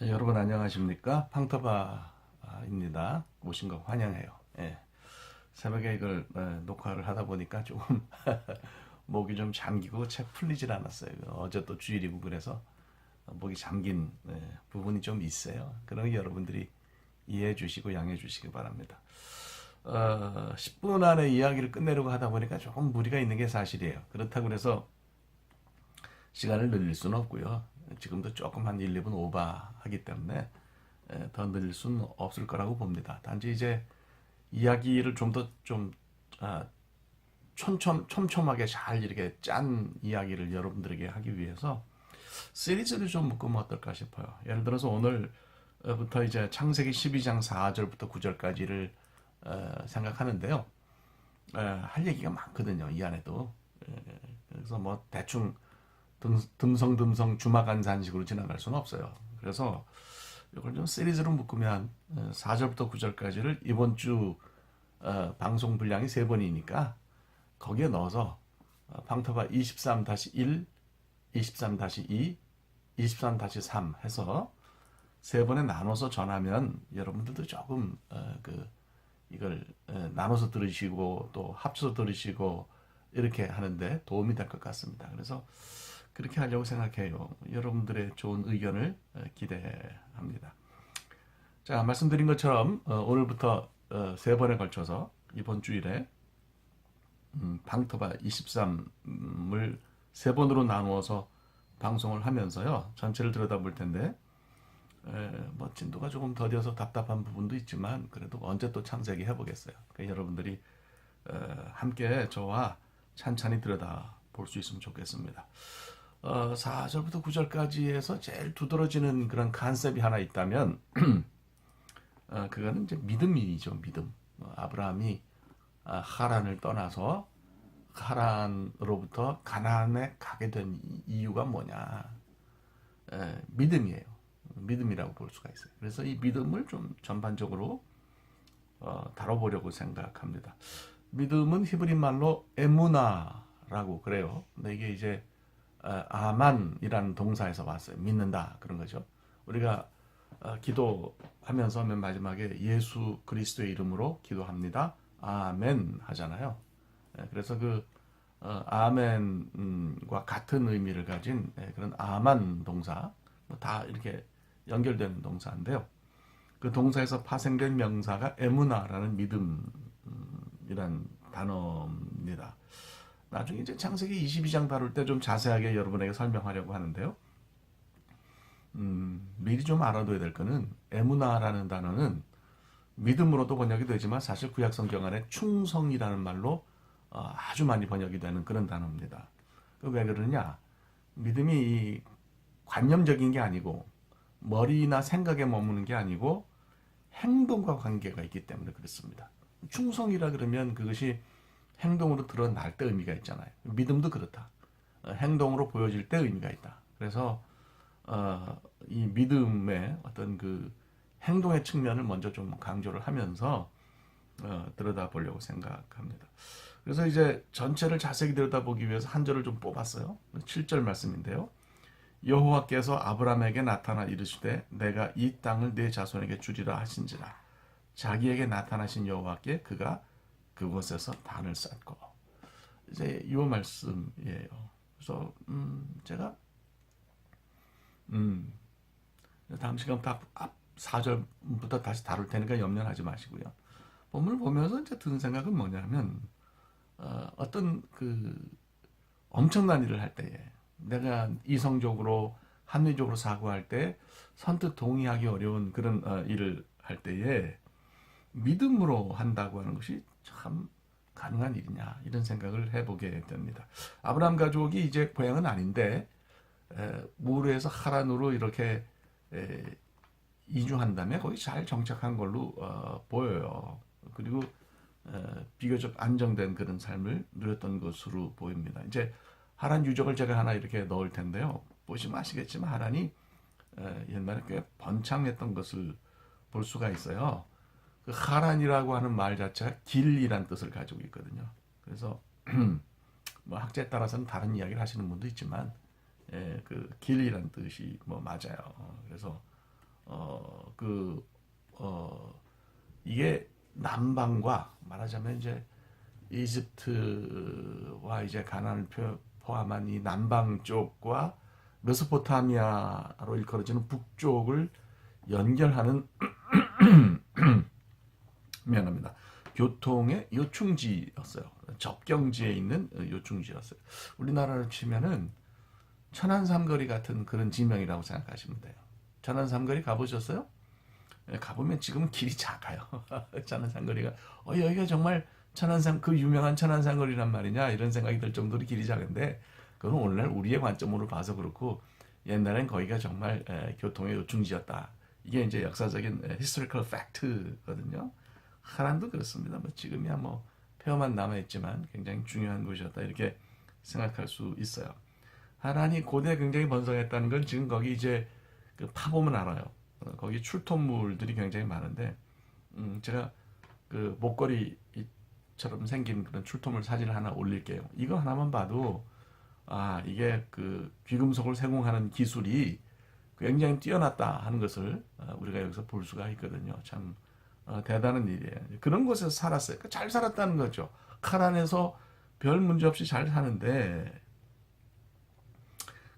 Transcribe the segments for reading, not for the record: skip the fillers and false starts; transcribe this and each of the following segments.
여러분 안녕하십니까? 팡터바입니다. 오신 거 환영해요. 예. 새벽에 이걸 녹화를 하다 보니까 조금 목이 좀 잠기고 채 풀리질 않았어요. 어제 또 주일이고 그래서 목이 잠긴 부분이 좀 있어요. 그러니 여러분들이 이해해 주시고 양해해 주시기 바랍니다. 10분 안에 이야기를 끝내려고 하다 보니까 조금 무리가 있는 게 사실이에요. 그렇다고 해서 시간을 늘릴 수는 없고요. 지금도 조금 한 1, 2분 오버하기 때문에 더 늘릴 수는 없을 거라고 봅니다. 단지 이제 이야기를 좀 더 좀 촘촘하게 잘 이렇게 짠 이야기를 여러분들에게 하기 위해서 시리즈를 좀 묶으면 어떨까 싶어요. 예를 들어서 오늘부터 이제 창세기 12장 4절부터 9절까지를 생각하는데요. 할 얘기가 많거든요. 이 안에도. 그래서 뭐 대충 듬성듬성 주마간산식으로 지나갈 수는 없어요. 그래서 이걸 좀 시리즈로 묶으면 4절부터 9절까지를 이번 주 방송 분량이 3번이니까 거기에 넣어서 방터바 23-1, 23-2, 23-3 해서 3번에 나눠서 전하면 여러분들도 조금 이걸 나눠서 들으시고 또 합쳐서 들으시고 이렇게 하는데 도움이 될 것 같습니다. 그래서 그렇게 하려고 생각해요. 여러분들의 좋은 의견을 기대합니다. 자, 말씀드린 것처럼 오늘부터 3번에 걸쳐서 이번 주일에 방터바 23을 3번으로 나누어서 방송을 하면서요. 전체를 들여다볼 텐데 뭐 진도가 조금 더뎌서 답답한 부분도 있지만 그래도 언제 또 창세기 해보겠어요. 그러니까 여러분들이 함께 저와 찬찬히 들여다볼 수 있으면 좋겠습니다. 4절부터 9절까지 해서 제일 두드러지는 그런 컨셉이 하나 있다면 그거는 이제 믿음이죠. 믿음. 아브라함이 하란을 떠나서 하란으로부터 가나안에 가게 된 이유가 뭐냐? 믿음이에요. 믿음이라고 볼 수가 있어요. 그래서 이 믿음을 좀 전반적으로 다뤄보려고 생각합니다. 믿음은 히브리 말로 에무나라고 그래요. 근데 이게 이제 아만이라는 동사에서 왔어요. 믿는다 그런 거죠. 우리가 기도하면서 맨 마지막에 예수 그리스도의 이름으로 기도합니다. 아멘 하잖아요. 그래서 그 아멘과 같은 의미를 가진 그런 아만 동사 다 이렇게 연결되는 동사인데요. 그 동사에서 파생된 명사가 에무나라는 믿음이란 단어입니다. 나중에 이제 창세기 22장 다룰 때 좀 자세하게 여러분에게 설명하려고 하는데요. 미리 좀 알아둬야 될 거는 에무나라는 단어는 믿음으로도 번역이 되지만 사실 구약 성경 안에 충성이라는 말로 아주 많이 번역이 되는 그런 단어입니다. 왜 그러냐? 믿음이 관념적인 게 아니고 머리나 생각에 머무는 게 아니고 행동과 관계가 있기 때문에 그렇습니다. 충성이라 그러면 그것이 행동으로 드러날 때 의미가 있잖아요. 믿음도 그렇다. 행동으로 보여질 때 의미가 있다. 그래서 이 믿음의 어떤 그 행동의 측면을 먼저 좀 강조를 하면서 들여다보려고 생각합니다. 그래서 이제 전체를 자세히 들여다보기 위해서 한 절을 좀 뽑았어요. 7절 말씀인데요. 여호와께서 아브라함에게 나타나 이르시되 내가 이 땅을 네 자손에게 주리라 하신지라. 자기에게 나타나신 여호와께 그가 그곳에서 단을 쌓고 이제 이 말씀이에요. 그래서 제가 다음 시간부터 앞 4절부터 다시 다룰 테니까 염려하지 마시고요. 본문을 보면서 이제 드는 생각은 뭐냐면 어떤 그 엄청난 일을 할 때에 내가 이성적으로 합리적으로 사고할 때 선뜻 동의하기 어려운 그런 일을 할 때에 믿음으로 한다고 하는 것이 참 가능한 일이냐 이런 생각을 해보게 됩니다. 아브라함 가족이 이제 고향은 아닌데 무르에서 하란으로 이렇게 이주한 다음에 거기 잘 정착한 걸로 보여요. 그리고 비교적 안정된 그런 삶을 누렸던 것으로 보입니다. 이제 하란 유적을 제가 하나 이렇게 넣을 텐데요. 보시면 아시겠지만 하란이 옛날에 꽤 번창했던 것을 볼 수가 있어요. 그 하란이라고 하는 말 자체가 길이란 뜻을 가지고 있거든요. 그래서 뭐 학자에 따라서는 다른 이야기를 하시는 분도 있지만 그 길이란 뜻이 뭐 맞아요. 그래서 그 이게 남방과 말하자면 이제 이집트와 이제 가나안을 포함한 이 남방 쪽과 메소포타미아로 일컬어지는 북쪽을 연결하는 미안합니다. 교통의 요충지였어요. 접경지에 있는 요충지였어요. 우리나라로 치면은 천안삼거리 같은 그런 지명이라고 생각하시면 돼요. 천안삼거리 가보셨어요? 가보면 지금은 길이 작아요. 천안삼거리가 여기가 정말 천안삼 그 유명한 천안삼거리란 말이냐 이런 생각이 들 정도로 길이 작은데 그건 오늘날 우리의 관점으로 봐서 그렇고 옛날엔 거기가 정말 교통의 요충지였다. 이게 이제 역사적인 historical fact거든요. 하란도 그렇습니다. 뭐 지금이야 뭐 폐허만 남아있지만 굉장히 중요한 곳이었다 이렇게 생각할 수 있어요. 하란이 고대 굉장히 번성했다는 건 지금 거기 이제 그 파보면 알아요. 거기 출토물들이 굉장히 많은데 제가 그 목걸이처럼 생긴 그런 출토물 사진을 하나 올릴게요. 이거 하나만 봐도 이게 그 귀금속을 세공하는 기술이 굉장히 뛰어났다 하는 것을 우리가 여기서 볼 수가 있거든요. 참 대단한 일이에요. 그런 곳에서 살았어요. 그러니까 잘 살았다는 거죠. 카란에서 별 문제 없이 잘 사는데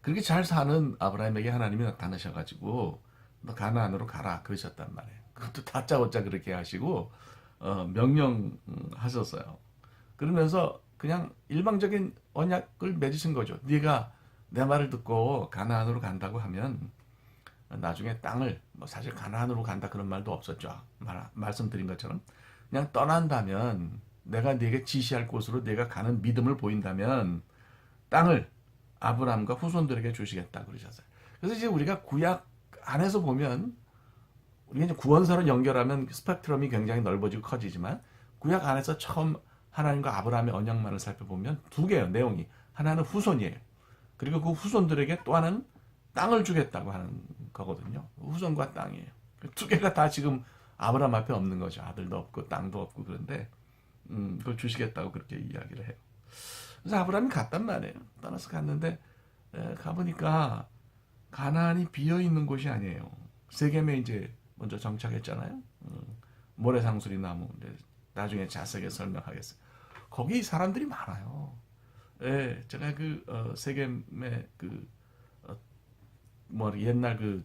그렇게 잘 사는 아브라함에게 하나님이 나타나셔가지고 너 가나안으로 가라 그러셨단 말이에요. 그것도 다짜고짜 그렇게 하시고 명령하셨어요. 그러면서 그냥 일방적인 언약을 맺으신 거죠. 네가 내 말을 듣고 가나안으로 간다고 하면 나중에 땅을 뭐 사실 가나안으로 간다 그런 말도 없었죠. 말씀드린 것처럼 그냥 떠난다면 내가 네게 지시할 곳으로 네가 가는 믿음을 보인다면 땅을 아브라함과 후손들에게 주시겠다 그러셨어요. 그래서 이제 우리가 구약 안에서 보면 우리가 이제 구원서로 연결하면 스펙트럼이 굉장히 넓어지고 커지지만 구약 안에서 처음 하나님과 아브라함의 언약만을 살펴보면 두 개예요. 내용이 하나는 후손이에요. 그리고 그 후손들에게 또 하나는 땅을 주겠다고 하는 거거든요. 후손과 땅이에요. 두 개가 다 지금 아브라함 앞에 없는 거죠. 아들도 없고 땅도 없고 그런데 그걸 주시겠다고 그렇게 이야기를 해요. 그래서 아브라함이 갔단 말이에요. 떠나서 갔는데 가보니까 가나안이 비어 있는 곳이 아니에요. 세겜에 이제 먼저 정착했잖아요. 모래상수리 나무. 나중에 자세하게 설명하겠어요. 거기 사람들이 많아요. 예, 제가 그 세겜의 그 옛날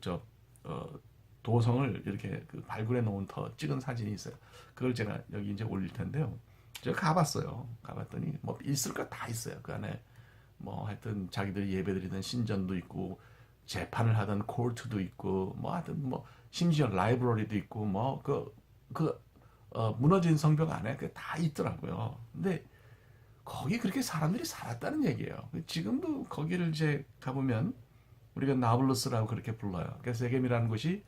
도성을 이렇게 그 발굴해 놓은 찍은 사진이 있어요. 그걸 제가 여기 이제 올릴 텐데요. 제가 가봤어요. 가봤더니 뭐 있을 거 다 있어요. 그 안에 뭐 하여튼 자기들이 예배드리던 신전도 있고 재판을 하던 코트도 있고 뭐 하여튼 뭐 심지어 라이브러리도 있고 뭐 무너진 성벽 안에 그게 다 있더라고요. 근데 거기 그렇게 사람들이 살았다는 얘기예요. 지금도 거기를 이제 가보면 우리가 나블루스라고 그렇게 불러요. 그래서 세겜이라는 곳이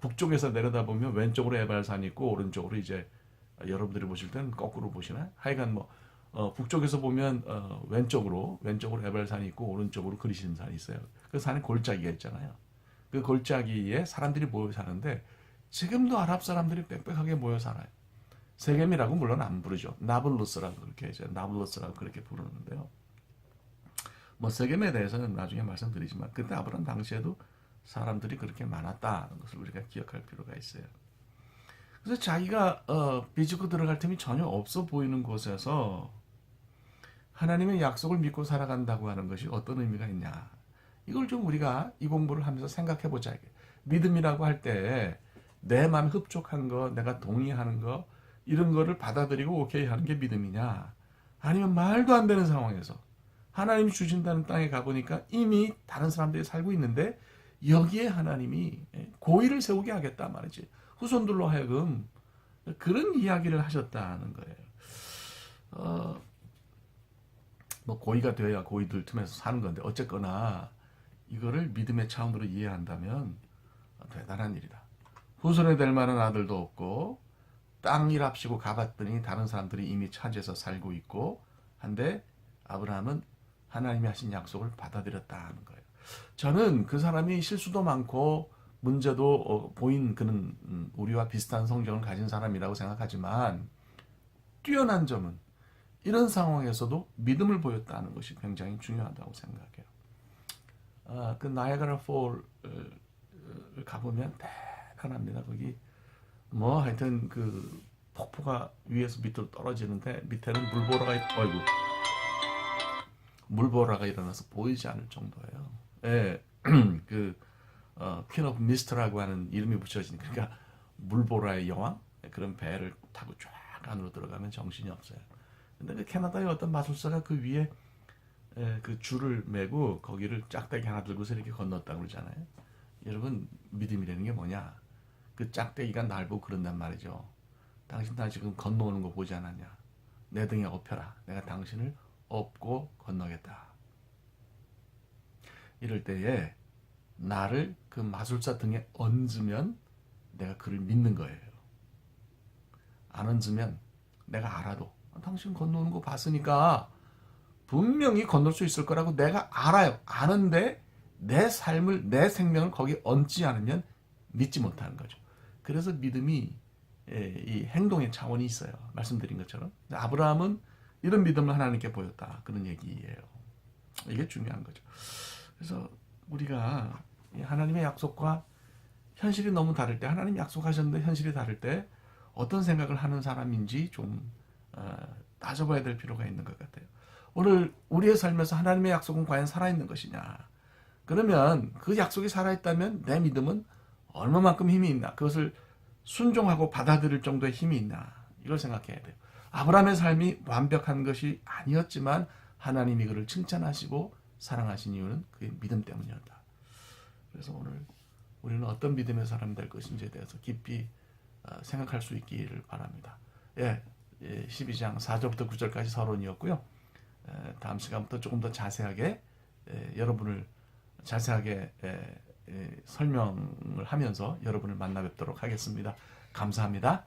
북쪽에서 내려다보면 왼쪽으로 에발산이 있고 오른쪽으로 이제 여러분들이 보실 때는 거꾸로 보시나요? 하여간 뭐 북쪽에서 보면 왼쪽으로 에발산이 있고 오른쪽으로 그리심산이 있어요. 그 산에 골짜기가 있잖아요. 그 골짜기에 사람들이 모여 사는데 지금도 아랍 사람들이 빽빽하게 모여 살아요. 세겜이라고 물론 안 부르죠. 나블루스라고 그렇게 이제 나블루스라고 그렇게 부르는데요. 뭐 세겜에 대해서는 나중에 말씀드리지만 그때 아브라함 당시에도 사람들이 그렇게 많았다는 것을 우리가 기억할 필요가 있어요. 그래서 자기가 비집고 들어갈 틈이 전혀 없어 보이는 곳에서 하나님의 약속을 믿고 살아간다고 하는 것이 어떤 의미가 있냐. 이걸 좀 우리가 이 공부를 하면서 생각해 보자. 믿음이라고 할 때 내 마음에 흡족한 거, 내가 동의하는 거 이런 거를 받아들이고 오케이 하는 게 믿음이냐. 아니면 말도 안 되는 상황에서 하나님이 주신다는 땅에 가보니까 이미 다른 사람들이 살고 있는데 여기에 하나님이 고의를 세우게 하겠다 말이지. 후손들로 하여금 그런 이야기를 하셨다는 거예요. 뭐 고의가 되어야 고의들 틈에서 사는 건데 어쨌거나 이거를 믿음의 차원으로 이해한다면 대단한 일이다. 후손이 될 만한 아들도 없고 땅이랍시고 가봤더니 다른 사람들이 이미 차지해서 살고 있고 한데 아브라함은 하나님이 하신 약속을 받아들였다는 거예요. 저는 그 사람이 실수도 많고 문제도 보인 그는 우리와 비슷한 성경을 가진 사람이라고 생각하지만 뛰어난 점은 이런 상황에서도 믿음을 보였다는 것이 굉장히 중요하다고 생각해요. 그 나이아가라 폴을 가보면 대단합니다. 거기 뭐 하여튼 그 폭포가 위에서 밑으로 떨어지는데 밑에는 물보라가 일어나서 보이지 않을 정도예요. 예, 그 퀸 오브 미스트라고 하는 이름이 붙여진, 그러니까 물보라의 여왕, 그런 배를 타고 쫙 안으로 들어가면 정신이 없어요. 근데 그 캐나다의 어떤 마술사가 그 위에 그 줄을 메고 거기를 짝대기 하나 들고서 이렇게 건넜다고 그러잖아요. 여러분, 믿음이라는 게 뭐냐? 그 짝대기가 날 보고 그런단 말이죠. 당신 나 지금 건너오는 거 보지 않았냐? 내 등에 업혀라. 내가 당신을 업고 건너겠다. 이럴 때에 나를 그 마술사 등에 얹으면 내가 그를 믿는 거예요. 안 얹으면 내가 알아도 당신 건너오는 거 봤으니까 분명히 건널 수 있을 거라고 내가 알아요. 아는데 내 삶을, 내 생명을 거기에 얹지 않으면 믿지 못하는 거죠. 그래서 믿음이 이 행동의 차원이 있어요. 말씀드린 것처럼. 아브라함은 이런 믿음을 하나님께 보였다. 그런 얘기예요. 이게 중요한 거죠. 그래서 우리가 하나님의 약속과 현실이 너무 다를 때, 하나님 약속하셨는데 현실이 다를 때 어떤 생각을 하는 사람인지 좀 따져봐야 될 필요가 있는 것 같아요. 오늘 우리의 삶에서 하나님의 약속은 과연 살아있는 것이냐? 그러면 그 약속이 살아있다면 내 믿음은 얼마만큼 힘이 있나? 그것을 순종하고 받아들일 정도의 힘이 있나? 이걸 생각해야 돼요. 아브라함의 삶이 완벽한 것이 아니었지만 하나님이 그를 칭찬하시고 사랑하신 이유는 그의 믿음 때문이었다. 그래서 오늘 우리는 어떤 믿음의 사람이 될 것인지에 대해서 깊이 생각할 수 있기를 바랍니다. 12장 4절부터 9절까지 서론이었고요. 다음 시간부터 조금 더 자세하게 여러분을 자세하게 설명을 하면서 여러분을 만나 뵙도록 하겠습니다. 감사합니다.